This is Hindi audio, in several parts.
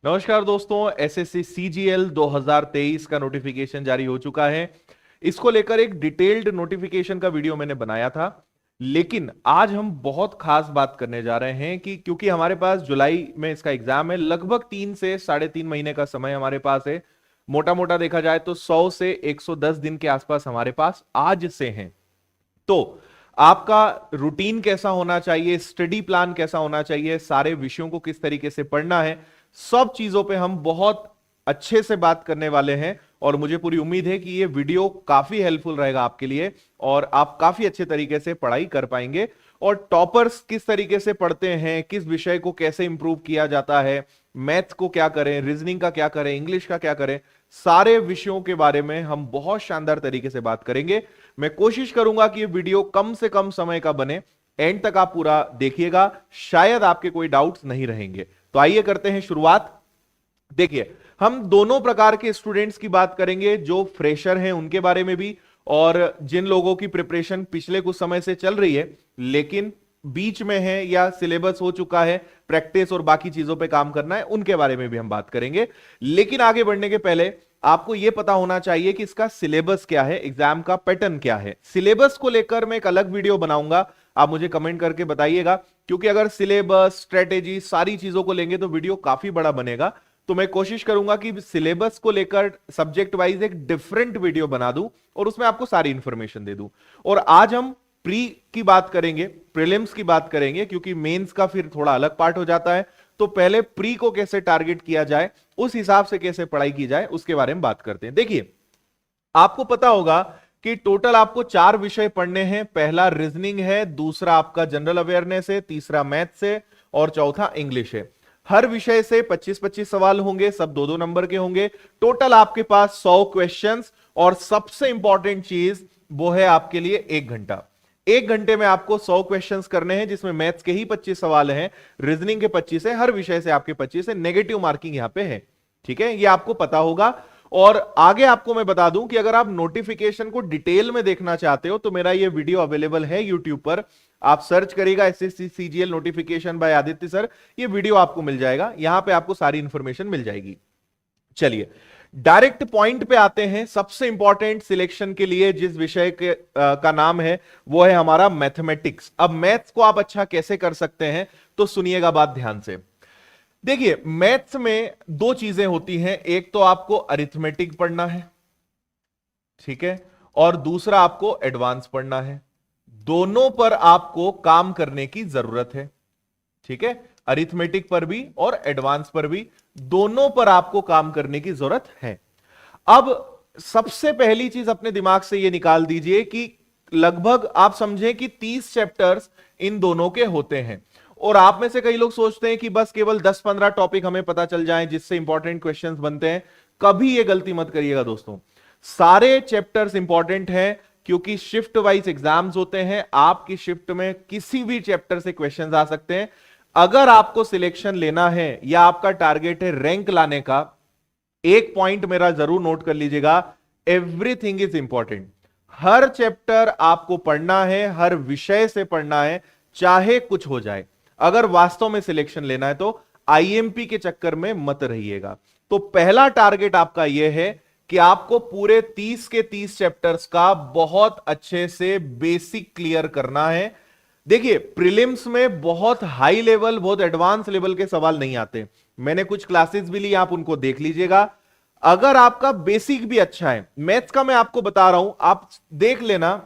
नमस्कार दोस्तों, एसएससी सीजीएल 2023 का नोटिफिकेशन जारी हो चुका है। इसको लेकर एक डिटेल्ड नोटिफिकेशन का वीडियो मैंने बनाया था, लेकिन आज हम बहुत खास बात करने जा रहे हैं कि क्योंकि हमारे पास जुलाई में इसका एग्जाम है, लगभग 3 से 3.5 महीने का समय हमारे पास है। मोटा मोटा देखा जाए तो 100 से 110 दिन के आसपास हमारे पास आज से हैं। तो आपका रूटीन कैसा होना चाहिए, स्टडी प्लान कैसा होना चाहिए, सारे विषयों को किस तरीके से पढ़ना है, सब चीजों पे हम बहुत अच्छे से बात करने वाले हैं। और मुझे पूरी उम्मीद है कि ये वीडियो काफी हेल्पफुल रहेगा आपके लिए और आप काफी अच्छे तरीके से पढ़ाई कर पाएंगे। और टॉपर्स किस तरीके से पढ़ते हैं, किस विषय को कैसे इंप्रूव किया जाता है, मैथ्स को क्या करें, रीजनिंग का क्या करें, इंग्लिश का क्या करें, सारे विषयों के बारे में हम बहुत शानदार तरीके से बात करेंगे। मैं कोशिश करूंगा कि ये वीडियो कम से कम समय का बने, एंड तक आप पूरा देखिएगा, शायद आपके कोई डाउट्स नहीं रहेंगे। तो आइए करते हैं शुरुआत। देखिए, हम दोनों प्रकार के स्टूडेंट्स की बात करेंगे, जो फ्रेशर हैं उनके बारे में भी, और जिन लोगों की प्रिपरेशन पिछले कुछ समय से चल रही है लेकिन बीच में है या सिलेबस हो चुका है, प्रैक्टिस और बाकी चीजों पे काम करना है, उनके बारे में भी हम बात करेंगे। लेकिन आगे बढ़ने के पहले आपको यह पता होना चाहिए कि इसका सिलेबस क्या है, एग्जाम का पैटर्न क्या है। सिलेबस को लेकर मैं एक अलग वीडियो बनाऊंगा, आप मुझे कमेंट करके बताइएगा, क्योंकि अगर सिलेबस, स्ट्रेटेजी, सारी चीजों को लेंगे तो वीडियो काफी बड़ा बनेगा। तो मैं कोशिश करूंगा कि सिलेबस को लेकर सब्जेक्ट वाइज एक डिफरेंट वीडियो बना दूं और उसमें आपको सारी इंफॉर्मेशन दे दूं। और आज हम प्री की बात करेंगे, प्रीलिम्स की बात करेंगे, क्योंकि मेंस का फिर थोड़ा अलग पार्ट हो जाता है। तो पहले प्री को कैसे टारगेट किया जाए, उस हिसाब से कैसे पढ़ाई की जाए, उसके बारे में बात करते हैं। देखिए, आपको पता होगा कि टोटल आपको 4 विषय पढ़ने हैं। पहला रीजनिंग है, दूसरा आपका जनरल अवेयरनेस है, तीसरा मैथ्स है और चौथा इंग्लिश है। हर विषय से 25-25 सवाल होंगे, सब 2-2 नंबर के होंगे। टोटल आपके पास 100 क्वेश्चंस, और सबसे इंपॉर्टेंट चीज वो है आपके लिए 1 घंटा। 1 घंटे में आपको 100 क्वेश्चंस करने हैं, जिसमें मैथ्स के ही 25 सवाल हैं, रीजनिंग के 25 है, हर विषय से आपके 25 है। नेगेटिव मार्किंग यहां पे है, ठीक है, ये आपको पता होगा। और आगे आपको मैं बता दूं कि अगर आप नोटिफिकेशन को डिटेल में देखना चाहते हो तो मेरा ये वीडियो अवेलेबल है यूट्यूब पर। आप सर्च करिएगा SSC CGL notification by Aditya sir, ये वीडियो आपको मिल जाएगा, यहां पे आपको सारी इंफॉर्मेशन मिल जाएगी। चलिए डायरेक्ट पॉइंट पे आते हैं। सबसे इंपॉर्टेंट सिलेक्शन के लिए जिस विषय के का नाम है वो है हमारा मैथमेटिक्स। अब मैथ्स को आप अच्छा कैसे कर सकते हैं, तो सुनिएगा बात ध्यान से। देखिए, मैथ्स में 2 चीजें होती हैं, एक तो आपको अरिथमेटिक पढ़ना है, ठीक है, और दूसरा आपको एडवांस पढ़ना है। दोनों पर आपको काम करने की जरूरत है, ठीक है, अरिथमेटिक पर भी और एडवांस पर भी, दोनों पर आपको काम करने की जरूरत है। अब सबसे पहली चीज अपने दिमाग से यह निकाल दीजिए कि लगभग आप समझें कि 30 चैप्टर्स इन दोनों के होते हैं। और आप में से कई लोग सोचते हैं कि बस केवल 10-15 टॉपिक हमें पता चल जाएं जिससे इंपॉर्टेंट क्वेश्चंस बनते हैं। कभी यह गलती मत करिएगा दोस्तों, सारे चैप्टर्स इंपॉर्टेंट हैं, क्योंकि शिफ्ट वाइज एग्जाम्स होते हैं। आपकी शिफ्ट में किसी भी चैप्टर से क्वेश्चंस आ सकते हैं। अगर आपको सिलेक्शन लेना है या आपका टारगेट है रैंक लाने का, एक पॉइंट मेरा जरूर नोट कर लीजिएगा, everything is important. Her chapter आपको पढ़ना है, हर विषय से पढ़ना है, चाहे कुछ हो जाए। अगर वास्तव में सिलेक्शन लेना है तो आईएमपी के चक्कर में मत रहिएगा। तो पहला टारगेट आपका यह है कि आपको पूरे 30 के 30 चैप्टर्स का बहुत अच्छे से बेसिक क्लियर करना है। देखिए, प्रीलिम्स में बहुत हाई लेवल, बहुत एडवांस लेवल के सवाल नहीं आते। मैंने कुछ क्लासेस भी ली, आप उनको देख लीजिएगा। अगर आपका बेसिक भी अच्छा है, मैथ्स का मैं आपको बता रहा हूं, आप देख लेना,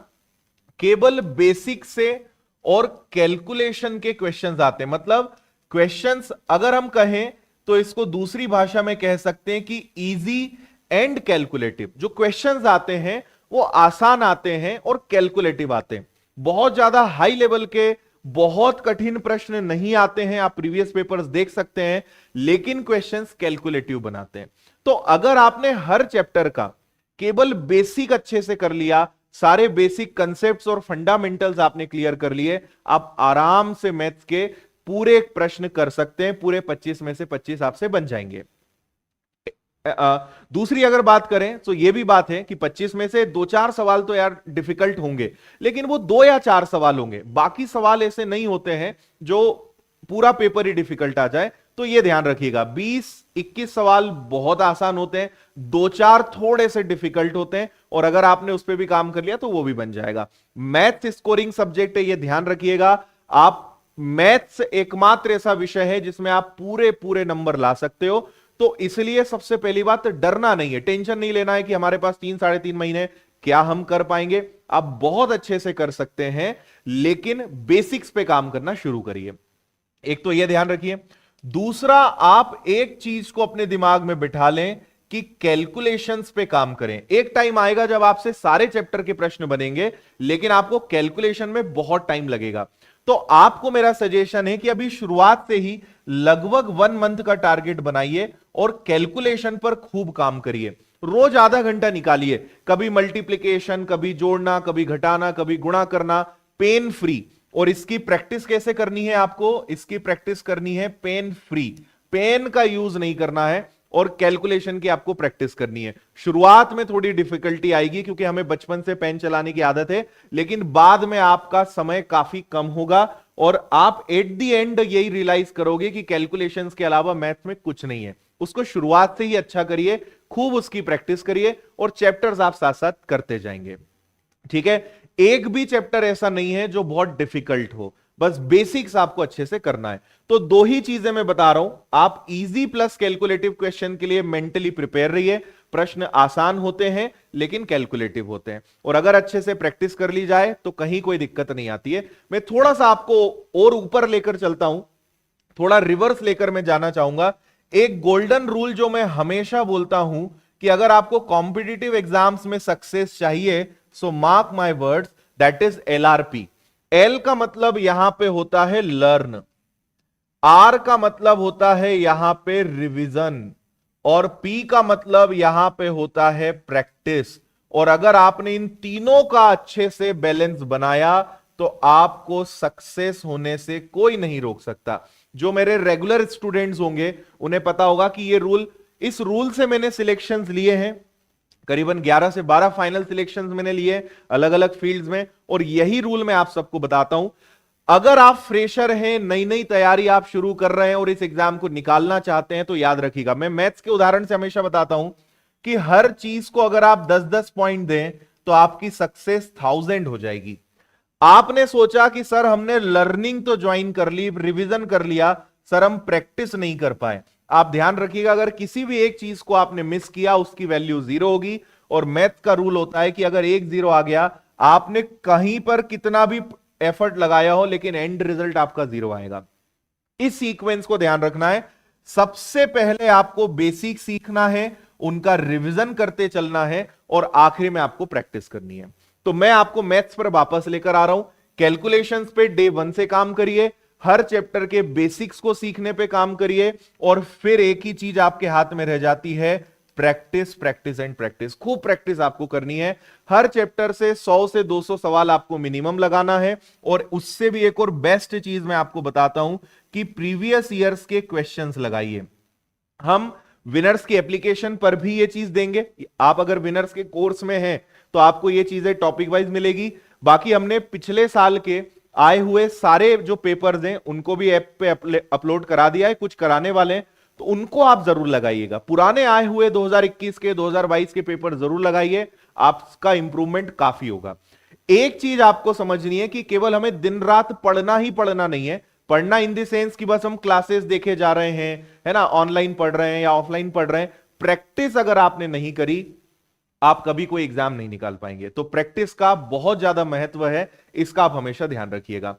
केवल बेसिक से और कैलकुलेशन के क्वेश्चंस आते हैं। मतलब क्वेश्चंस अगर हम कहें तो इसको दूसरी भाषा में कह सकते हैं कि इजी एंड कैलकुलेटिव। जो क्वेश्चंस आते हैं वो आसान आते हैं और कैलकुलेटिव आते हैं। बहुत ज्यादा हाई लेवल के, बहुत कठिन प्रश्न नहीं आते हैं, आप प्रीवियस पेपर्स देख सकते हैं, लेकिन क्वेश्चंस कैलकुलेटिव बनाते हैं। तो अगर आपने हर चैप्टर का केवल बेसिक अच्छे से कर लिया, सारे बेसिक कंसेप्ट्स और फंडामेंटल्स आपने क्लियर कर लिए, आप आराम से मैथ्स के पूरे प्रश्न कर सकते हैं। पूरे 25 में से 25 आपसे बन जाएंगे। दूसरी अगर बात करें तो यह भी बात है कि 25 में से 2-4 सवाल तो यार डिफिकल्ट होंगे, लेकिन वो 2 या 4 सवाल होंगे। बाकी सवाल ऐसे नहीं होते हैं जो पूरा पेपर ही डिफिकल्ट आ जाए। तो ये ध्यान रखिएगा, 20-21 सवाल बहुत आसान होते हैं, 2-4 थोड़े से डिफिकल्ट होते हैं, और अगर आपने उस पर भी काम कर लिया तो वो भी बन जाएगा। मैथ्स स्कोरिंग सब्जेक्ट है, ये ध्यान रखिएगा। आप मैथ्स एकमात्र ऐसा विषय है जिसमें आप पूरे पूरे नंबर ला सकते हो, तो इसलिए सबसे पहली बात, डरना नहीं है, टेंशन नहीं लेना है कि हमारे पास 3-3.5 महीने, क्या हम कर पाएंगे। आप बहुत अच्छे से कर सकते हैं, लेकिन बेसिक्स पे काम करना शुरू करिए। एक तो यह ध्यान रखिए। दूसरा, आप एक चीज को अपने दिमाग में बिठा लें कि कैलकुलेशंस पे काम करें। एक टाइम आएगा जब आपसे सारे चैप्टर के प्रश्न बनेंगे, लेकिन आपको कैलकुलेशन में बहुत टाइम लगेगा। तो आपको मेरा सजेशन है कि अभी शुरुआत से ही लगभग 1 मंथ का टारगेट बनाइए और कैलकुलेशन पर खूब काम करिए। रोज आधा घंटा निकालिए, कभी मल्टीप्लिकेशन, कभी जोड़ना, कभी घटाना, कभी गुणा करना, पेन फ्री। और इसकी प्रैक्टिस कैसे करनी है आपको? इसकी प्रैक्टिस करनी है पेन फ्री, पेन का यूज नहीं करना है, और कैलकुलेशन की आपको प्रैक्टिस करनी है। शुरुआत में थोड़ी डिफिकल्टी आएगी क्योंकि हमें बचपन से पेन चलाने की आदत है, लेकिन बाद में आपका समय काफी कम होगा और आप एट द एंड यही रियलाइज करोगे कि कैलकुलेशंस के अलावा मैथ में कुछ नहीं है। उसको शुरुआत से ही अच्छा करिए, खूब उसकी प्रैक्टिस करिए, और चैप्टर्स आप साथ साथ करते जाएंगे। ठीक है, एक भी चैप्टर ऐसा नहीं है जो बहुत डिफिकल्ट हो, बस बेसिक्स आपको अच्छे से करना है। तो 2 ही चीजें मैं बता रहा हूं, आप इजी प्लस कैलकुलेटिव क्वेश्चन के लिए मेंटली प्रिपेयर रहिए। प्रश्न आसान होते हैं लेकिन कैलकुलेटिव होते हैं, और अगर अच्छे से प्रैक्टिस कर ली जाए तो कहीं कोई दिक्कत नहीं आती है। मैं थोड़ा सा आपको और ऊपर लेकर चलता हूं, थोड़ा रिवर्स लेकर मैं जाना चाहूंगा। एक गोल्डन रूल जो मैं हमेशा बोलता हूं कि अगर आपको कॉम्पिटिटिव एग्जाम्स में सक्सेस चाहिए, so mark my words, that is LRP। L का मतलब यहां पे होता है लर्न, आर का मतलब होता है यहां पे रिवीजन, और पी का मतलब यहां पे होता है प्रैक्टिस। और अगर आपने इन तीनों का अच्छे से बैलेंस बनाया तो आपको सक्सेस होने से कोई नहीं रोक सकता। जो मेरे रेगुलर स्टूडेंट्स होंगे उन्हें पता होगा कि ये रूल, इस रूल से मैंने सिलेक्शंस लिए हैं, करीबन 11 से 12 फाइनल सिलेक्शंस मैंने लिए अलग अलग फील्ड्स में, और यही रूल मैं आप सबको बताता हूं। अगर आप फ्रेशर हैं, नई नई तैयारी आप शुरू कर रहे हैं और इस एग्जाम को निकालना चाहते हैं, तो याद रखिएगा, मैं मैथ्स के उदाहरण से हमेशा बताता हूं कि हर चीज को अगर आप 10-10 पॉइंट दें तो आपकी सक्सेस 1000 हो जाएगी। आपने सोचा कि सर हमने लर्निंग तो ज्वाइन कर ली, रिवीजन कर लिया, सर हम प्रैक्टिस नहीं कर पाए। आप ध्यान रखिएगा, अगर किसी भी एक चीज को आपने मिस किया उसकी वैल्यू 0 होगी। और मैथ का रूल होता है कि अगर एक 0 आ गया, आपने कहीं पर कितना भी एफर्ट लगाया हो, लेकिन एंड रिजल्ट आपका 0 आएगा। इस सीक्वेंस को ध्यान रखना है। सबसे पहले आपको बेसिक सीखना है, उनका रिवीजन करते चलना है, और आखिरी में आपको प्रैक्टिस करनी है। तो मैं आपको मैथ्स पर वापस लेकर आ रहा हूं। कैलकुलेशंस पे डे 1 से काम करिए, हर चैप्टर के बेसिक्स को सीखने पे काम करिए, और फिर एक ही चीज आपके हाथ में रह जाती है, प्रैक्टिस, प्रैक्टिस एंड प्रैक्टिस। खूब प्रैक्टिस आपको करनी है। हर चैप्टर से 100 से 200 सवाल आपको मिनिमम लगाना है, और उससे भी एक और बेस्ट चीज मैं आपको बताता हूं कि प्रीवियस ईयर्स के क्वेश्चंस लगाइए। हम विनर्स की एप्लीकेशन पर भी ये चीज देंगे। आप अगर विनर्स के कोर्स में हैं तो आपको ये चीजें टॉपिक वाइज मिलेगी। बाकी हमने पिछले साल के आए हुए सारे जो पेपर्स हैं उनको भी ऐप पे अपलोड करा दिया है, कुछ कराने वाले हैं, तो उनको आप जरूर लगाइएगा। पुराने आए हुए 2021 के 2022 के पेपर जरूर लगाइए, आपका इंप्रूवमेंट काफी होगा। एक चीज आपको समझनी है कि केवल हमें दिन रात पढ़ना ही पढ़ना नहीं है। पढ़ना इन द सेंस कि बस हम क्लासेस देखे जा रहे हैं, है ना, ऑनलाइन पढ़ रहे हैं या ऑफलाइन पढ़ रहे हैं। प्रैक्टिस अगर आपने नहीं करी, आप कभी कोई एग्जाम नहीं निकाल पाएंगे। तो प्रैक्टिस का बहुत ज्यादा महत्व है, इसका आप हमेशा ध्यान रखिएगा।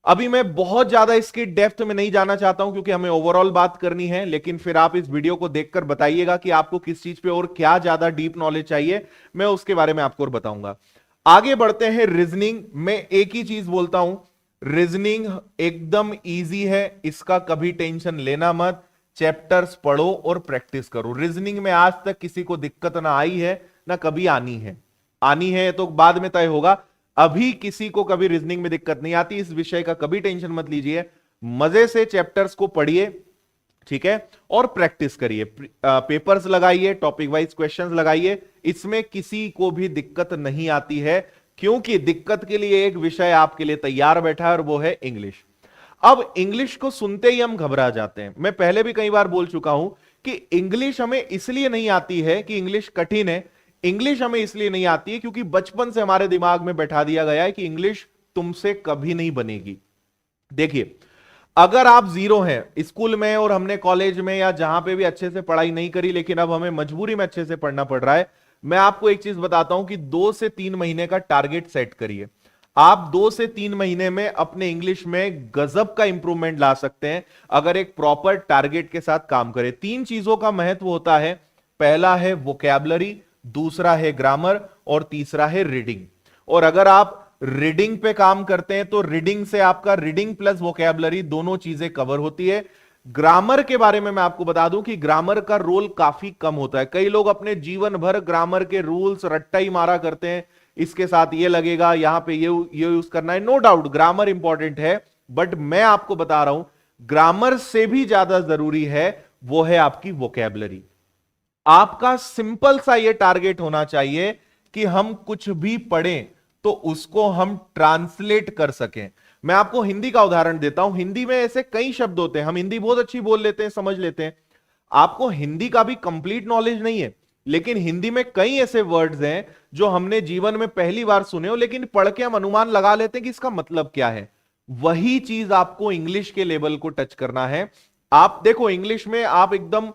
अभी मैं बहुत ज्यादा इसकी डेप्थ में नहीं जाना चाहता हूं क्योंकि हमें ओवरऑल बात करनी है, लेकिन फिर आप इस वीडियो को देखकर बताइएगा कि आपको किस चीज पे और क्या ज्यादा डीप नॉलेज चाहिए, मैं उसके बारे में आपको और बताऊंगा। आगे बढ़ते हैं रीजनिंग। मैं एक ही चीज बोलता हूं, रीजनिंग एकदम इजी है, इसका कभी टेंशन लेना मत। चैप्टर्स पढ़ो और प्रैक्टिस करो। रीजनिंग में आज तक किसी को दिक्कत ना आई है ना कभी आनी है। आनी है तो बाद में तय होगा, अभी किसी को कभी रीजनिंग में दिक्कत नहीं आती। इस विषय का कभी टेंशन मत लीजिए, मजे से चैप्टर्स को पढ़िए, ठीक है, और प्रैक्टिस करिए। पेपर्स लगाइए, टॉपिक वाइज क्वेश्चंस लगाइए, इसमें किसी को भी दिक्कत नहीं आती है, क्योंकि दिक्कत के लिए एक विषय आपके लिए तैयार बैठा है और वो है इंग्लिश। अब इंग्लिश को सुनते ही हम घबरा जाते हैं। मैं पहले भी कई बार बोल चुका हूं कि इंग्लिश हमें इसलिए नहीं आती है कि इंग्लिश कठिन है, इंग्लिश हमें इसलिए नहीं आती है क्योंकि बचपन से हमारे दिमाग में बैठा दिया गया है कि इंग्लिश तुमसे कभी नहीं बनेगी। देखिए, अगर आप जीरो हैं स्कूल में और हमने कॉलेज में या जहां पे भी अच्छे से पढ़ाई नहीं करी, लेकिन अब हमें मजबूरी में अच्छे से पढ़ना पड़ रहा है, मैं आपको एक चीज बताता हूं कि 2 से 3 महीने का टारगेट सेट करिए। आप 2 से 3 महीने में अपने इंग्लिश में गजब का इंप्रूवमेंट ला सकते हैं अगर एक प्रॉपर टारगेट के साथ काम करें। 3 चीजों का महत्व होता है, पहला है वोकैबुलरी, दूसरा है ग्रामर और तीसरा है रीडिंग। और अगर आप रीडिंग पे काम करते हैं तो रीडिंग से आपका रीडिंग प्लस वोकैबुलरी दोनों चीजें कवर होती है। ग्रामर के बारे में मैं आपको बता दूं कि ग्रामर का रोल काफी कम होता है। कई लोग अपने जीवन भर ग्रामर के रूल्स रट्टा ही मारा करते हैं, इसके साथ ये लगेगा, यहां पे ये यूज करना है। नो डाउट ग्रामर इंपॉर्टेंट है, बट मैं आपको बता रहा हूं ग्रामर से भी ज्यादा जरूरी है वो है आपकी वोकैबुलरी। आपका सिंपल सा ये टारगेट होना चाहिए कि हम कुछ भी पढ़ें तो उसको हम ट्रांसलेट कर सकें। मैं आपको हिंदी का उदाहरण देता हूं। हिंदी में ऐसे कई शब्द होते हैं, हम हिंदी बहुत अच्छी बोल लेते हैं, समझ लेते हैं। आपको हिंदी का भी कंप्लीट नॉलेज नहीं है, लेकिन हिंदी में कई ऐसे वर्ड्स हैं जो हमने जीवन में पहली बार सुने हो, लेकिन पढ़ के हम अनुमान लगा लेते हैं कि इसका मतलब क्या है। वही चीज आपको इंग्लिश के लेवल को टच करना है। आप देखो, इंग्लिश में आप एकदम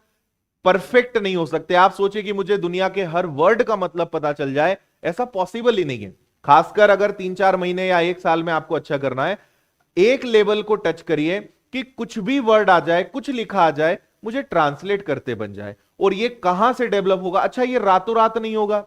परफेक्ट नहीं हो सकते। आप सोचे कि मुझे दुनिया के हर वर्ड का मतलब पता चल जाए, ऐसा पॉसिबल ही नहीं है। खासकर अगर 3-4 महीने या 1 साल में आपको अच्छा करना है, एक लेवल को टच करिए कि कुछ भी वर्ड आ जाए, कुछ लिखा आ जाए, मुझे ट्रांसलेट करते बन जाए। और ये कहां से डेवलप होगा? अच्छा, ये रातों रात नहीं होगा,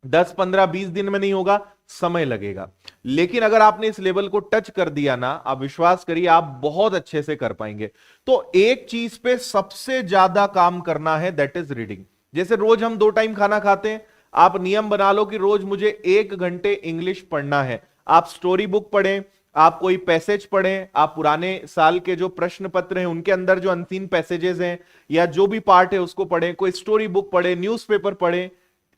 10, 15, 20 दिन में नहीं होगा, समय लगेगा। लेकिन अगर आपने इस लेवल को टच कर दिया ना, आप विश्वास करिए आप बहुत अच्छे से कर पाएंगे। तो एक चीज पे सबसे ज्यादा काम करना है, दैट इज रीडिंग। जैसे रोज हम 2 टाइम खाना खाते हैं, आप नियम बना लो कि रोज मुझे 1 घंटे इंग्लिश पढ़ना है। आप स्टोरी बुक पढ़ें, आप कोई पैसेज पढ़ें, आप पुराने साल के जो प्रश्न पत्र हैं उनके अंदर जो अनसीन पैसेजेस हैं या जो भी पार्ट है उसको पढ़ें, कोई स्टोरी बुक पढ़ें, न्यूज़पेपर पढ़ें,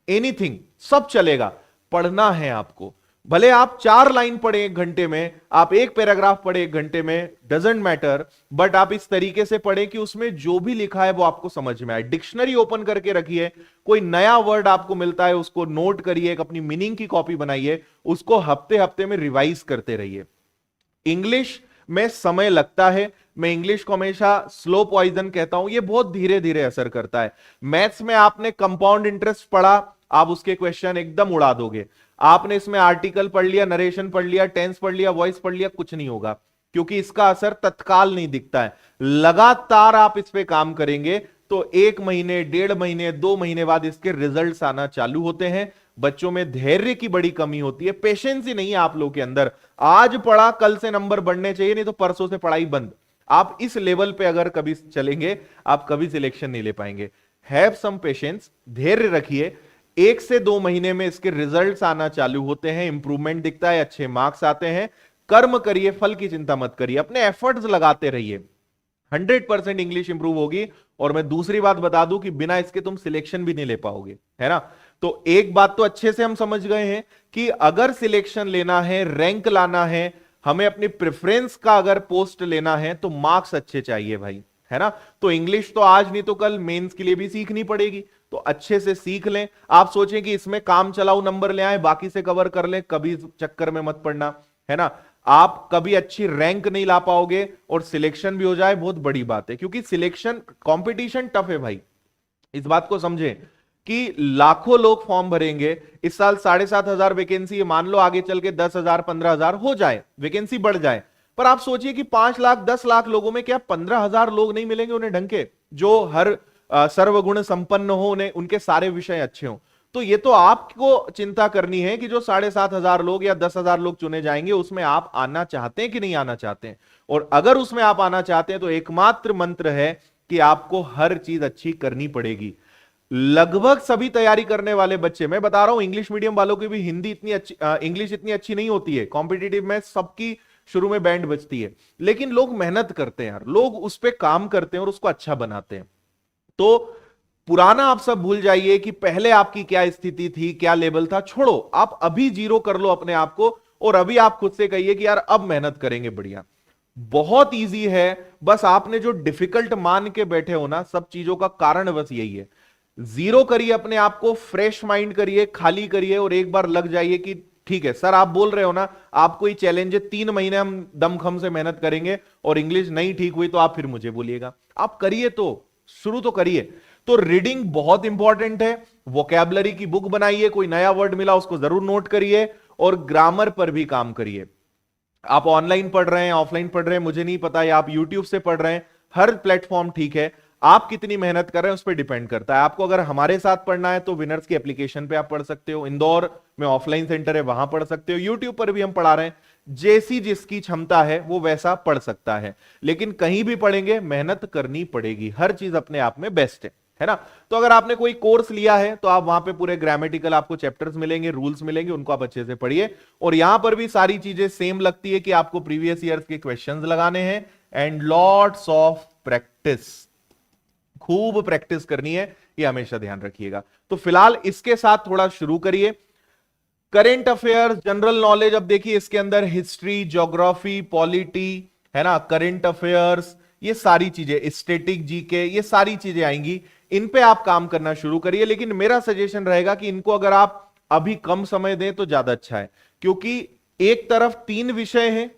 एनीथिंग, सब चलेगा। पढ़ना है आपको। भले आप 4 लाइन पढ़े 1 घंटे में, आप 1 पैराग्राफ पढ़े 1 घंटे में, डजेंट मैटर, बट आप इस तरीके से पढ़े कि उसमें जो भी लिखा है वो आपको समझ में आए। डिक्शनरी ओपन करके रखिए, कोई नया वर्ड आपको मिलता है उसको नोट करिए, एक अपनी मीनिंग की कॉपी बनाइए, उसको हफ्ते हफ्ते में रिवाइज करते रहिए। इंग्लिश में समय लगता है, मैं इंग्लिश को हमेशा स्लो पॉइजन कहता हूं, ये बहुत धीरे धीरे असर करता है। मैथ्स में आपने कंपाउंड इंटरेस्ट पढ़ा, आप उसके क्वेश्चन एकदम उड़ा दोगे। आपने इसमें आर्टिकल पढ़ लिया, नरेशन पढ़ लिया, टेंस पढ़ लिया, वॉइस पढ़ लिया, कुछ नहीं होगा, क्योंकि इसका असर तत्काल नहीं दिखता है। लगातार आप इस पे काम करेंगे तो 1 महीने, 1.5 महीने, 2 महीने बाद इसके रिजल्ट्स आना चालू होते हैं। बच्चों में धैर्य की बड़ी कमी होती है, पेशेंस ही नहीं है आप लोगों के अंदर। आज पढ़ा, कल से नंबर बढ़ने चाहिए, नहीं तो परसों से पढ़ाई बंद। आप इस लेवल पे अगर कभी चलेंगे, आप कभी सिलेक्शन नहीं ले पाएंगे। हैव सम पेशेंस, धैर्य रखिए। 1 से 2 महीने में इसके रिजल्ट्स आना चालू होते हैं, इंप्रूवमेंट दिखता है, अच्छे मार्क्स आते हैं। कर्म करिए, फल की चिंता मत करिए, अपने एफर्ट्स लगाते रहिए, 100% इंग्लिश इंप्रूव होगी। और मैं दूसरी बात बता दूं कि बिना इसके तुम सिलेक्शन भी नहीं ले पाओगे, है ना। तो एक बात तो अच्छे से हम समझ गए हैं कि अगर सिलेक्शन लेना है, रैंक लाना है, हमें अपनी प्रेफरेंस का अगर पोस्ट लेना है तो मार्क्स अच्छे चाहिए भाई, है ना। तो इंग्लिश तो आज नहीं तो कल मेंस के लिए भी सीखनी पड़ेगी, तो अच्छे से सीख लें। आप सोचें कि इसमें काम चलाऊ नंबर ले आए, बाकी से कवर कर लें, कभी चक्कर में मत पड़ना, है ना। आप कभी अच्छी रैंक नहीं ला पाओगे और सिलेक्शन भी हो जाए, बहुत बड़ी बात है, क्योंकि सिलेक्शन कंपटीशन टफ है भाई। इस बात को समझें कि लाखों लोग फॉर्म भरेंगे। इस साल 7,500 वैकेंसी है, मान लो आगे चल के 10,000 15,000 हो जाए, वैकेंसी बढ़ जाए, पर आप सोचिए कि 5 लाख 10 लाख लोगों में क्या 15,000 लोग नहीं मिलेंगे उन्हें ढंग के, जो हर सर्वगुण संपन्न हो, उन्हें उनके सारे विषय अच्छे हों। तो ये तो आपको चिंता करनी है कि जो 7,500 लोग या 10,000 लोग चुने जाएंगे उसमें आप आना चाहते हैं कि नहीं आना चाहते हैं। और अगर उसमें आप आना चाहते हैं तो एकमात्र मंत्र है कि आपको हर चीज अच्छी करनी पड़ेगी। लगभग सभी तैयारी करने वाले बच्चे, मैं बता रहा हूं इंग्लिश मीडियम वालों की भी हिंदी इतनी अच्छी, इंग्लिश इतनी अच्छी नहीं होती है। कॉम्पिटिटिव में सबकी शुरू में बैंड बजती है, लेकिन लोग मेहनत करते हैं यार, लोग उस पर काम करते हैं और उसको अच्छा बनाते हैं। तो पुराना आप सब भूल जाइए कि पहले आपकी क्या स्थिति थी, क्या लेवल था, छोड़ो। आप अभी जीरो कर लो अपने आप को और अभी आप खुद से कहिए कि यार अब मेहनत करेंगे बढ़िया। बहुत इजी है। बस आपने जो डिफिकल्ट मान के बैठे हो ना, सब चीजों का कारण बस यही है। जीरो करिए अपने आप को, फ्रेश माइंड करिए, खाली करिए, और एक बार लग जाइए कि ठीक है सर, आप बोल रहे हो ना, आपको ये चैलेंज है, 3 महीने हम दमखम से मेहनत करेंगे और इंग्लिश नहीं ठीक हुई तो आप फिर मुझे बोलिएगा। आप करिए, तो शुरू तो करिए। तो रीडिंग बहुत इंपॉर्टेंट है। वोकैबुलरी की बुक बनाइए, कोई नया वर्ड मिला उसको जरूर नोट करिए, और ग्रामर पर भी काम करिए। आप ऑनलाइन पढ़ रहे हैं, ऑफलाइन पढ़ रहे हैं, मुझे नहीं पता, या आप यूट्यूब से पढ़ रहे हैं, हर प्लेटफॉर्म ठीक है। आप कितनी मेहनत कर रहे हैं उस पर डिपेंड करता है। आपको अगर हमारे साथ पढ़ना है तो विनर्स की एप्लीकेशन पे आप पढ़ सकते हो, इंदौर में ऑफलाइन सेंटर है वहां पढ़ सकते हो, यूट्यूब पर भी हम पढ़ा रहे हैं। जैसी जिसकी क्षमता है वो वैसा पढ़ सकता है, लेकिन कहीं भी पढ़ेंगे मेहनत करनी पड़ेगी। हर चीज अपने आप में बेस्ट है ना। तो अगर आपने कोई कोर्स लिया है तो आप वहां पे पूरे ग्रामेटिकल आपको चैप्टर्स मिलेंगे, रूल्स मिलेंगे, उनको आप अच्छे से पढ़िए। और यहां पर भी सारी चीजें सेम लगती है कि आपको प्रीवियस ईयर्स के क्वेश्चंस लगाने हैं, एंड लॉट्स ऑफ प्रैक्टिस, खूब प्रैक्टिस करनी है, ये हमेशा ध्यान रखिएगा। तो फिलहाल इसके साथ थोड़ा शुरू करिए। करेंट अफेयर्स, जनरल नॉलेज, अब देखिए इसके अंदर हिस्ट्री, ज्योग्राफी, पॉलिटी, है ना, करेंट अफेयर्स, ये सारी चीजें, स्टैटिक जीके, ये सारी चीजें आएंगी। इन पे आप काम करना शुरू करिए, लेकिन मेरा सजेशन रहेगा कि इनको अगर आप अभी कम समय दें तो ज्यादा अच्छा है, क्योंकि एक तरफ 3 विषय हैं,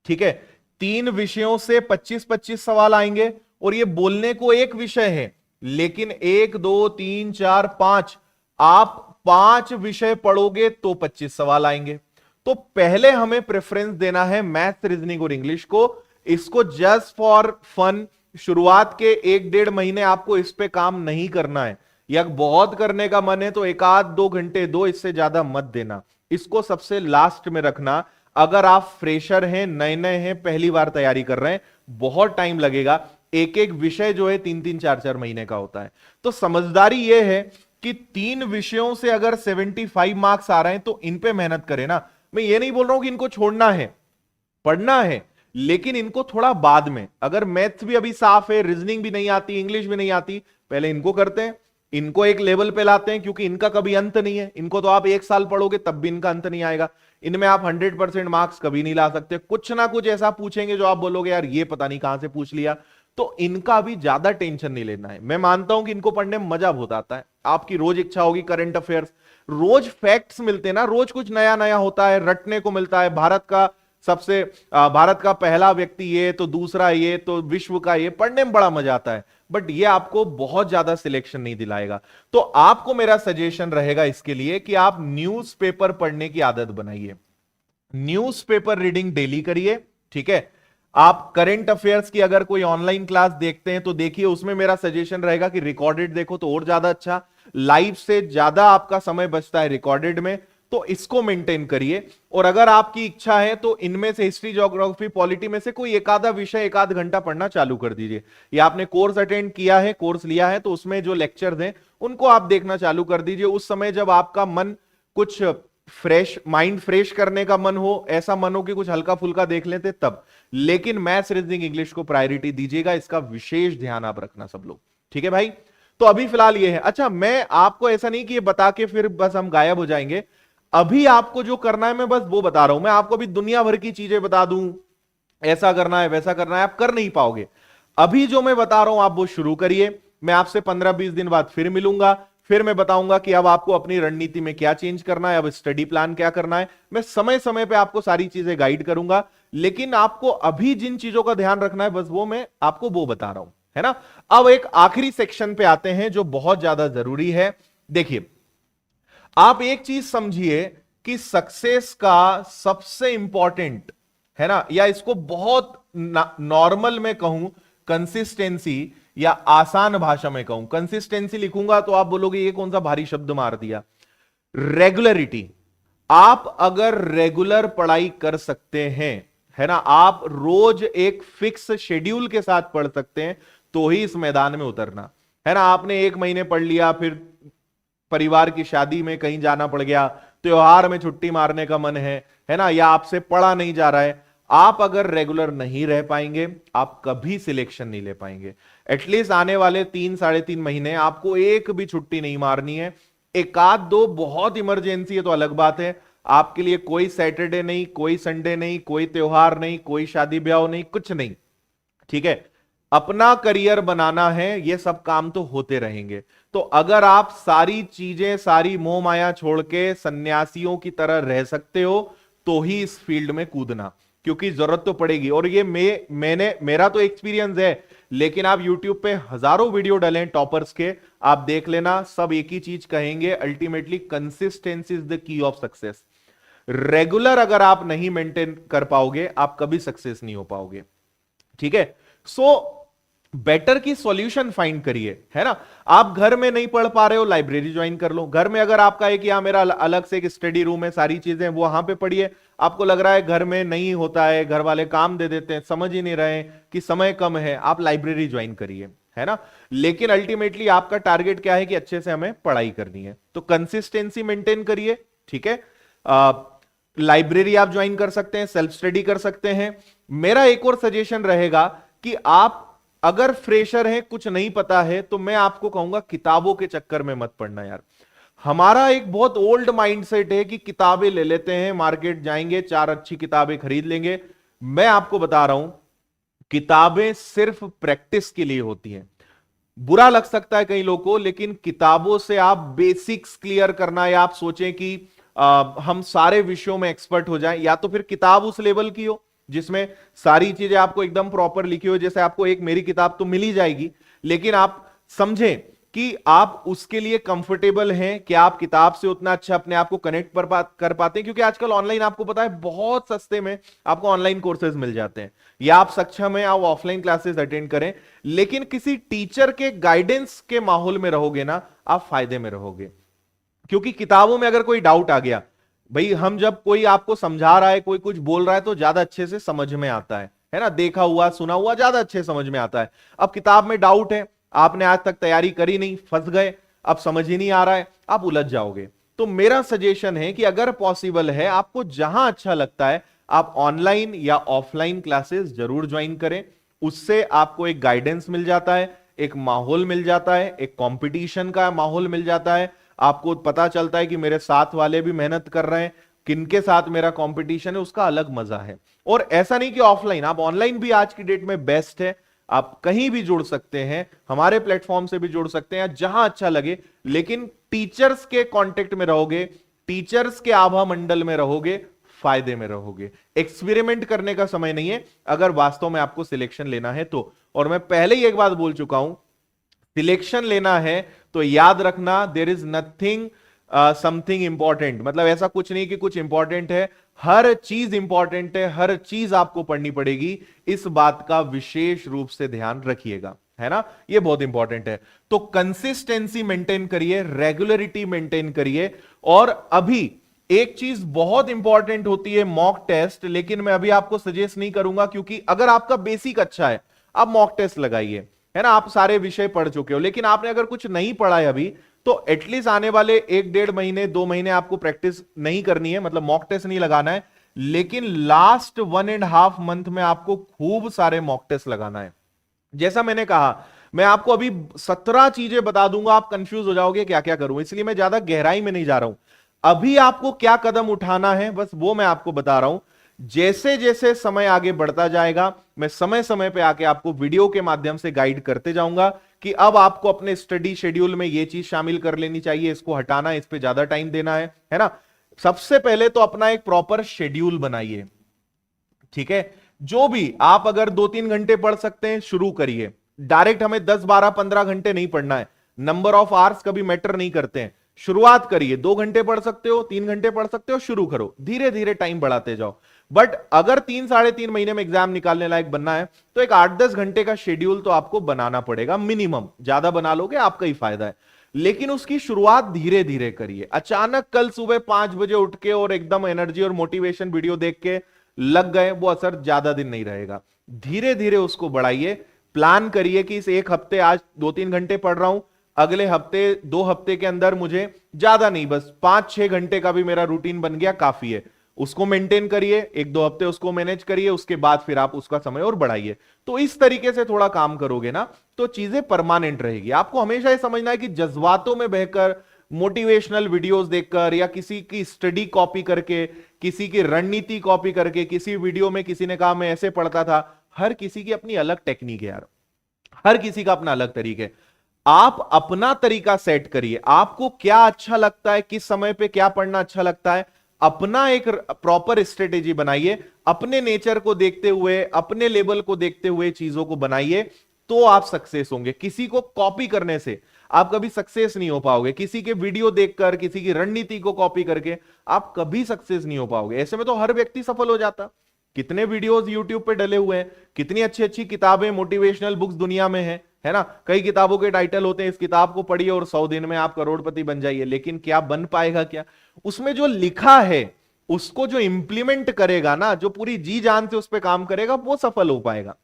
ठीक है, 3 विषयों से 25-25 सवाल आएंगे, और ये बोलने को एक विषय है, लेकिन 1 2 3 4 5, आप 5 विषय पढ़ोगे तो 25 सवाल आएंगे। तो पहले हमें प्रेफरेंस देना है मैथ, रीजनिंग और इंग्लिश को। इसको जस्ट फॉर फन, शुरुआत के 1 1.5 महीने आपको इस पे काम नहीं करना है, या बहुत करने का मन है तो 1 आध 2 घंटे दो, इससे ज्यादा मत देना। इसको सबसे लास्ट में रखना। अगर आप फ्रेशर हैं, नए नए हैं, पहली बार तैयारी कर रहे हैं, बहुत टाइम लगेगा। एक एक विषय जो है 3 3 4 4 महीने का होता है। तो समझदारी यह है कि 3 विषयों से अगर 75 मार्क्स आ रहे हैं तो इन पे मेहनत करें ना। मैं ये नहीं बोल रहा हूं कि इनको छोड़ना है, पढ़ना है, लेकिन इनको थोड़ा बाद में। अगर मैथ्स भी अभी साफ है, रीजनिंग भी नहीं आती, इंग्लिश भी नहीं आती, पहले इनको करते हैं, इनको एक लेवल पे लाते हैं, क्योंकि इनका कभी अंत नहीं है। इनको तो आप 1 साल पढ़ोगे तब भी इनका अंत नहीं आएगा। इनमें आप 100% मार्क्स कभी नहीं ला सकते। कुछ ना कुछ ऐसा पूछेंगे जो आप बोलोगे यार ये पता नहीं कहां से पूछ लिया। तो इनका भी ज्यादा टेंशन नहीं लेना है। मैं मानता हूं कि इनको पढ़ने में मजा बहुत आता है। आपकी रोज इच्छा होगी करंट अफेयर्स, रोज फैक्ट्स मिलते हैं ना, रोज कुछ नया नया होता है, रटने को मिलता है। भारत का पहला व्यक्ति ये, तो दूसरा ये, तो विश्व का ये, पढ़ने में बड़ा मजा आता है। बट ये आपको बहुत ज्यादा सिलेक्शन नहीं दिलाएगा। तो आपको मेरा सजेशन रहेगा इसके लिए कि आप न्यूज़पेपर पढ़ने की आदत बनाइए। न्यूज़पेपर रीडिंग डेली करिए, ठीक है। आप करंट अफेयर्स की अगर कोई ऑनलाइन क्लास देखते हैं तो देखिए, उसमें मेरा सजेशन रहेगा कि रिकॉर्डेड देखो तो और ज्यादा अच्छा। लाइव से ज्यादा आपका समय बचता है रिकॉर्डेड में, तो इसको मेंटेन करिए। और अगर आपकी इच्छा है तो इनमें से हिस्ट्री, ज्योग्राफी, पॉलिटी में से कोई एक आधा विषय 1 आध घंटा पढ़ना चालू कर दीजिए। या आपने कोर्स अटेंड किया है, कोर्स लिया है, तो उसमें जो लेक्चर्स हैं उनको आप देखना चालू कर दीजिए। उस समय जब आपका मन कुछ फ्रेश, माइंड फ्रेश करने का मन हो, ऐसा मन हो कि कुछ हल्का फुल्का देख लेते, तब। लेकिन मैथ्स, रीजनिंग, इंग्लिश को प्रायोरिटी दीजिएगा, इसका विशेष ध्यान आप रखना सब लोग, ठीक है भाई। तो अभी फिलहाल ये है। अच्छा, मैं आपको ऐसा नहीं कि ये बता के फिर बस हम गायब हो जाएंगे। अभी आपको जो करना है मैं बस वो बता रहा हूं। मैं आपको अभी दुनिया भर की चीजें बता दूं, ऐसा करना है, वैसा करना है, आप कर नहीं पाओगे। अभी जो मैं बता रहा हूं आप वो शुरू करिए। मैं आपसे 15-20 दिन बाद फिर मिलूंगा, फिर मैं बताऊंगा कि अब आपको अपनी रणनीति में क्या चेंज करना है, अब स्टडी प्लान क्या करना है। मैं समय समय पे आपको सारी चीजें गाइड करूंगा, लेकिन आपको अभी जिन चीजों का ध्यान रखना है बस वो मैं आपको वो बता रहा हूं, है ना। अब एक आखिरी सेक्शन पे आते हैं जो बहुत ज्यादा जरूरी है। देखिए, आप एक चीज समझिए कि सक्सेस का सबसे इंपॉर्टेंट, है ना, या इसको बहुत नॉर्मल में कहूं कंसिस्टेंसी, या आसान भाषा में कहूं कंसिस्टेंसी लिखूंगा तो आप बोलोगे ये कौन सा भारी शब्द मार दिया। रेगुलरिटी। आप अगर रेगुलर पढ़ाई कर सकते हैं, है ना, आप रोज एक फिक्स शेड्यूल के साथ पढ़ सकते हैं, तो ही इस मैदान में उतरना, है ना। आपने 1 महीने पढ़ लिया, फिर परिवार की शादी में कहीं जाना पड़ गया, त्योहार में छुट्टी मारने का मन है ना, या आपसे पढ़ा नहीं जा रहा है, आप अगर रेगुलर नहीं रह पाएंगे आप कभी सिलेक्शन नहीं ले पाएंगे। एटलीस्ट आने वाले 3 साढ़े 3 महीने आपको एक भी छुट्टी नहीं मारनी है। 1 आध 2 बहुत इमरजेंसी है तो अलग बात है, आपके लिए कोई सैटरडे नहीं, कोई संडे नहीं, कोई त्योहार नहीं, कोई शादी ब्याह नहीं, कुछ नहीं। ठीक है, अपना करियर बनाना है, ये सब काम तो होते रहेंगे। तो अगर आप सारी चीजें, सारी मोह माया छोड़ के सन्यासियों की तरह रह सकते हो तो ही इस फील्ड में कूदना, क्योंकि जरूरत तो पड़ेगी। और ये मेरा तो एक्सपीरियंस है, लेकिन आप YouTube पे हजारों वीडियो डालें टॉपर्स के, आप देख लेना, सब एक ही चीज कहेंगे, ultimately consistency is the key of success. Regular अगर आप नहीं मेंटेन कर पाओगे, आप कभी सक्सेस नहीं हो पाओगे। ठीक है, सो बेटर की सॉल्यूशन फाइंड करिए, है ना। आप घर में नहीं पढ़ पा रहे हो, लाइब्रेरी ज्वाइन कर लो। घर में अगर आपका है कि हाँ मेरा अलग से एक स्टडी रूम है, सारी चीजें वो वहां पे पढ़िए। आपको लग रहा है घर में नहीं होता है, घर वाले काम दे देते हैं, समझ ही नहीं रहे कि समय कम है, आप लाइब्रेरी ज्वाइन करिए, है ना। लेकिन अल्टीमेटली आपका टारगेट क्या है कि अच्छे से हमें पढ़ाई करनी है, तो कंसिस्टेंसी मेंटेन करिए। ठीक है, लाइब्रेरी आप ज्वाइन कर सकते हैं, सेल्फ स्टडी कर सकते हैं। मेरा एक और सजेशन रहेगा कि आप अगर फ्रेशर हैं, कुछ नहीं पता है, तो मैं आपको कहूंगा किताबों के चक्कर में मत पड़ना यार। हमारा एक बहुत ओल्ड माइंडसेट है कि किताबें ले लेते हैं, मार्केट जाएंगे, 4 अच्छी किताबें खरीद लेंगे। मैं आपको बता रहा हूं, किताबें सिर्फ प्रैक्टिस के लिए होती हैं। बुरा लग सकता है कई लोगों को, लेकिन किताबों से आप बेसिक्स क्लियर करना, या आप सोचें कि हम सारे विषयों में एक्सपर्ट हो जाएं, या तो फिर किताब उस लेवल की हो जिसमें सारी चीजें आपको एकदम प्रॉपर लिखी हो। जैसे आपको एक मेरी किताब तो मिल ही जाएगी, लेकिन आप समझें कि आप उसके लिए कंफर्टेबल हैं, कि आप किताब से उतना अच्छा अपने आप को कनेक्ट कर पाते हैं। क्योंकि आजकल ऑनलाइन आपको पता है बहुत सस्ते में आपको ऑनलाइन कोर्सेज मिल जाते हैं, या आप सक्षम हैं आप ऑफलाइन क्लासेस अटेंड करें, लेकिन किसी टीचर के गाइडेंस के माहौल में रहोगे ना, आप फायदे में रहोगे। क्योंकि किताबों में अगर कोई डाउट आ गया, भाई हम जब कोई आपको समझा रहा है, कोई कुछ बोल रहा है, तो ज्यादा अच्छे से समझ में आता है ना, देखा हुआ सुना हुआ ज्यादा अच्छे समझ में आता है। अब किताब में डाउट है, आपने आज तक तैयारी करी नहीं, फंस गए, अब समझ ही नहीं आ रहा है, आप उलझ जाओगे। तो मेरा सजेशन है कि अगर पॉसिबल है, आपको जहां अच्छा लगता है, आप ऑनलाइन या ऑफलाइन क्लासेस जरूर ज्वाइन करें। उससे आपको एक गाइडेंस मिल जाता है, एक माहौल मिल जाता है, एक कंपटीशन का माहौल मिल जाता है। आपको पता चलता है कि मेरे साथ वाले भी मेहनत कर रहे हैं, किनके साथ मेरा कंपटीशन है, उसका अलग मजा है। और ऐसा नहीं कि ऑफलाइन, आप ऑनलाइन भी आज की डेट में बेस्ट है, आप कहीं भी जुड़ सकते हैं, हमारे प्लेटफॉर्म से भी जुड़ सकते हैं, जहां अच्छा लगे। लेकिन टीचर्स के कांटेक्ट में रहोगे, टीचर्स के आभा मंडल में रहोगे, फायदे में रहोगे। एक्सपेरिमेंट करने का समय नहीं है अगर वास्तव में आपको सिलेक्शन लेना है तो। और मैं पहले ही एक बात बोल चुका हूं, सिलेक्शन लेना है तो याद रखना, there is nothing something important, मतलब ऐसा कुछ नहीं कि कुछ इंपॉर्टेंट है, हर चीज इंपॉर्टेंट है, हर चीज आपको पढ़नी पड़ेगी। इस बात का विशेष रूप से ध्यान रखिएगा, है ना, ये बहुत इंपॉर्टेंट है। तो कंसिस्टेंसी मेंटेन करिए, रेगुलरिटी मेंटेन करिए। और अभी एक चीज बहुत इंपॉर्टेंट होती है, मॉक टेस्ट। लेकिन मैं अभी आपको सजेस्ट नहीं करूंगा, क्योंकि अगर आपका बेसिक अच्छा है, आप मॉक टेस्ट लगाइए, है ना, आप सारे विषय पढ़ चुके हो। लेकिन आपने अगर कुछ नहीं पढ़ा है अभी, तो एटलीस्ट आने वाले 1-1.5 महीने 2 महीने आपको प्रैक्टिस नहीं करनी है, मतलब मॉक टेस्ट नहीं लगाना है। लेकिन लास्ट 1.5 मंथ में आपको खूब सारे मॉक टेस्ट लगाना है। जैसा मैंने कहा, मैं आपको अभी 17 चीजें बता दूंगा, आप कंफ्यूज हो जाओगे क्या क्या करूं, इसलिए मैं ज्यादा गहराई में नहीं जा रहा हूं। अभी आपको क्या कदम उठाना है, बस वो मैं आपको बता रहा हूं। जैसे जैसे समय आगे बढ़ता जाएगा, मैं समय समय पे आके आपको वीडियो के माध्यम से गाइड करते जाऊंगा कि अब आपको अपने स्टडी शेड्यूल में ये चीज शामिल कर लेनी चाहिए, इसको हटाना है, इस पे ज्यादा टाइम देना है ना। सबसे पहले तो अपना एक प्रॉपर शेड्यूल बनाइए, ठीक है। जो भी आप अगर 2-3 घंटे पढ़ सकते हैं, शुरू करिए। डायरेक्ट हमें 10-12-15 घंटे नहीं पढ़ना है, नंबर ऑफ आवर्स कभी मैटर नहीं करते हैं। शुरुआत करिए, 2 घंटे पढ़ सकते हो, 3 घंटे पढ़ सकते हो, शुरू करो, धीरे धीरे टाइम बढ़ाते जाओ। बट अगर 3-3.5 महीने में एग्जाम निकालने लायक बनना है, तो एक 8-10 घंटे का शेड्यूल तो आपको बनाना पड़ेगा मिनिमम। ज्यादा बना लोगे आपका ही फायदा है, लेकिन उसकी शुरुआत धीरे धीरे करिए। अचानक कल सुबह 5 बजे उठ के और एकदम एनर्जी और मोटिवेशन वीडियो देख के लग गए, वो असर ज्यादा दिन नहीं रहेगा। धीरे धीरे उसको बढ़ाइए। प्लान करिए कि इस एक हफ्ते आज 2-3 घंटे पढ़ रहा हूं, अगले हफ्ते 2 हफ्ते के अंदर मुझे ज्यादा नहीं, बस 5-6 घंटे का भी मेरा रूटीन बन गया, काफी है। उसको मेंटेन करिए, 1-2 हफ्ते उसको मैनेज करिए, उसके बाद फिर आप उसका समय और बढ़ाइए। तो इस तरीके से थोड़ा काम करोगे ना, तो चीजें परमानेंट रहेगी। आपको हमेशा ये समझना है कि जज्बातों में बहकर, मोटिवेशनल वीडियोस देखकर या किसी की स्टडी कॉपी करके, किसी की रणनीति कॉपी करके, किसी वीडियो में किसी ने कहा मैं ऐसे पढ़ता था। हर किसी की अपनी अलग टेक्निक है यार, हर किसी का अपना अलग तरीका है। आप अपना तरीका सेट करिए, आपको क्या अच्छा लगता है, किस समय पे क्या पढ़ना अच्छा लगता है, अपना एक प्रॉपर स्ट्रेटेजी बनाइए, अपने नेचर को देखते हुए, अपने लेवल को देखते हुए चीजों को बनाइए, तो आप सक्सेस होंगे। किसी को कॉपी करने से आप कभी सक्सेस नहीं हो पाओगे, किसी के वीडियो देखकर, किसी की रणनीति को कॉपी करके आप कभी सक्सेस नहीं हो पाओगे। ऐसे में तो हर व्यक्ति सफल हो जाता। कितने वीडियोस यूट्यूब पे डले हुए हैं, कितनी अच्छी अच्छी किताबें, मोटिवेशनल बुक्स दुनिया में है ना। कई किताबों के टाइटल होते हैं, इस किताब को पढ़िए और 100 दिन में आप करोड़पति बन जाइए, लेकिन क्या बन पाएगा? क्या उसमें जो लिखा है उसको जो इंप्लीमेंट करेगा ना, जो पूरी जी जान से उस पर काम करेगा, वो सफल हो पाएगा,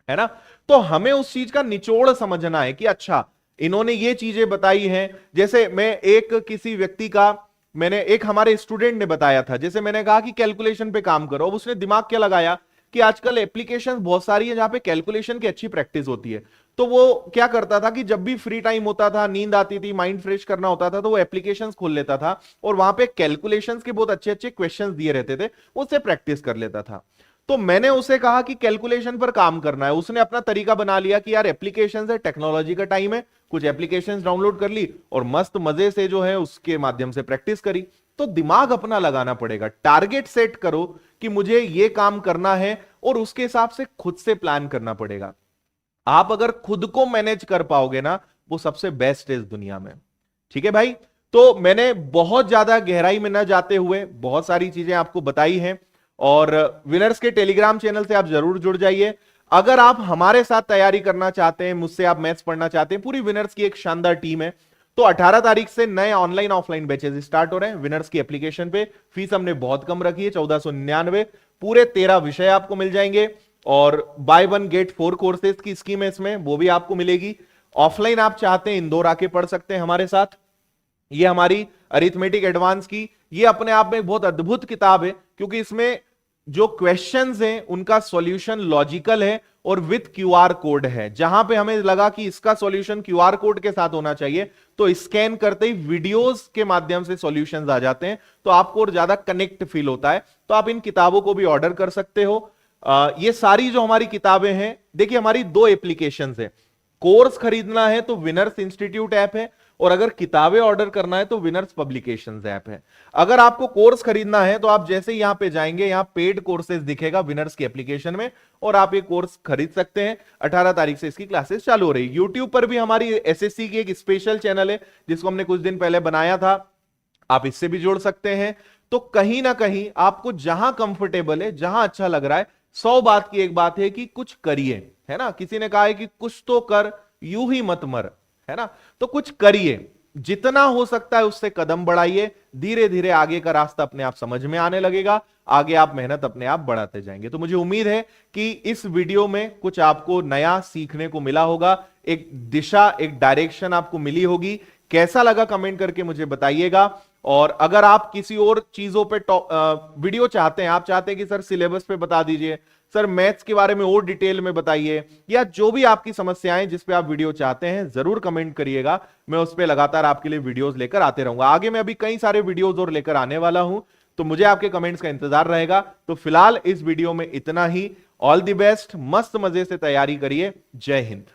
है ना। तो हमें उस चीज का निचोड़ समझना है कि अच्छा इन्होंने ये चीजें बताई हैं। जैसे मैं एक किसी व्यक्ति का, मैंने एक हमारे स्टूडेंट ने बताया था, जैसे मैंने कहा कि कैलकुलेशन पे काम करो, अब उसने दिमाग क्या लगाया कि आजकल एप्लीकेशंस बहुत सारी है जहां पे कैलकुलेशन की अच्छी प्रैक्टिस होती है। तो वो क्या करता था कि जब भी फ्री टाइम होता था, नींद आती थी, माइंड फ्रेश करना होता था, तो वो एप्लीकेशंस खोल लेता था और वहां पे कैलकुलेशंस के बहुत अच्छे अच्छे क्वेश्चंस दिए रहते थे, उससे प्रैक्टिस कर लेता था। तो मैंने उसे कहा कि कैलकुलेशन पर काम करना है, उसने अपना तरीका बना लिया कि यार एप्लीकेशन है, टेक्नोलॉजी का टाइम है, कुछ एप्लीकेशंस डाउनलोड कर ली और मस्त मजे से जो है उसके माध्यम से प्रैक्टिस करी। तो दिमाग अपना लगाना पड़ेगा, टारगेट सेट करो कि मुझे ये काम करना है और उसके हिसाब से खुद से प्लान करना पड़ेगा। आप अगर खुद को मैनेज कर पाओगे ना, वो सबसे बेस्ट है इस दुनिया में। ठीक है भाई, तो मैंने बहुत ज्यादा गहराई में न जाते हुए बहुत सारी चीजें आपको बताई हैं, और विनर्स के टेलीग्राम चैनल से आप जरूर जुड़ जाइए। अगर आप हमारे साथ तैयारी करना चाहते हैं, मुझसे आप मैथ्स पढ़ना चाहते हैं, पूरी विनर्स की एक शानदार टीम है, तो 18 तारीख से नए ऑनलाइन ऑफलाइन बैचेस स्टार्ट हो रहे हैं विनर्स की एप्लीकेशन पे। फीस हमने बहुत कम रखी है, 1499। पूरे 13 विषय आपको मिल जाएंगे और बाय 1 गेट 4 कोर्सेज की स्कीम है इसमें, वो भी आपको मिलेगी। ऑफलाइन आप चाहते हैं इंदौर आके पढ़ सकते हैं हमारे साथ। ये हमारी अरिथमेटिक एडवांस की, ये अपने आप में बहुत अद्भुत किताब है, क्योंकि इसमें जो क्वेश्चंस हैं उनका सॉल्यूशन लॉजिकल है और विथ क्यूआर कोड है। जहां पे हमें लगा कि इसका सॉल्यूशन क्यूआर कोड के साथ होना चाहिए, तो स्कैन करते ही वीडियोस के माध्यम से सॉल्यूशंस आ जाते हैं, तो आपको और ज्यादा कनेक्ट फील होता है। तो आप इन किताबों को भी ऑर्डर कर सकते हो। ये सारी जो हमारी किताबें हैं, देखिए हमारी 2 एप्लीकेशंस है। कोर्स खरीदना है तो विनर्स इंस्टीट्यूट ऐप है, और अगर किताबें ऑर्डर करना है तो विनर्स पब्लिकेशंस ऐप है। अगर आपको कोर्स खरीदना है तो आप जैसे ही यहां पे जाएंगे, यहां पेड कोर्सेज दिखेगा विनर्स की एप्लीकेशन में, और आप ये कोर्स खरीद सकते हैं। 18 तारीख से इसकी क्लासेस चालू हो रही है। यूट्यूब पर भी हमारी एसएससी की एक स्पेशल चैनल है, जिसको हमने कुछ दिन पहले बनाया था, आप इससे भी जुड़ सकते हैं। तो कहीं ना कहीं आपको जहां कंफर्टेबल है, जहां अच्छा लग रहा है, 100 बात की एक बात है कि कुछ करिए, है ना। किसी ने कहा है कि कुछ तो कर, यूं ही मत मर, है ना। तो कुछ करिए, जितना हो सकता है उससे कदम बढ़ाइए, धीरे धीरे आगे का रास्ता अपने आप समझ में आने लगेगा, आगे आप मेहनत अपने आप बढ़ाते जाएंगे। तो मुझे उम्मीद है कि इस वीडियो में कुछ आपको नया सीखने को मिला होगा, एक दिशा, एक डायरेक्शन आपको मिली होगी। कैसा लगा कमेंट करके मुझे बताइएगा। और अगर आप किसी और चीजों पे वीडियो चाहते हैं, आप चाहते हैं कि सर सिलेबस पे बता दीजिए, सर मैथ्स के बारे में और डिटेल में बताइए, या जो भी आपकी समस्याएं जिस पे आप वीडियो चाहते हैं, जरूर कमेंट करिएगा। मैं उस पे लगातार आपके लिए वीडियोस लेकर आते रहूंगा। आगे मैं अभी कई सारे वीडियोस और लेकर आने वाला हूं, तो मुझे आपके कमेंट्स का इंतजार रहेगा। तो फिलहाल इस वीडियो में इतना ही। ऑल द बेस्ट, मस्त मजे से तैयारी करिए। जय हिंद।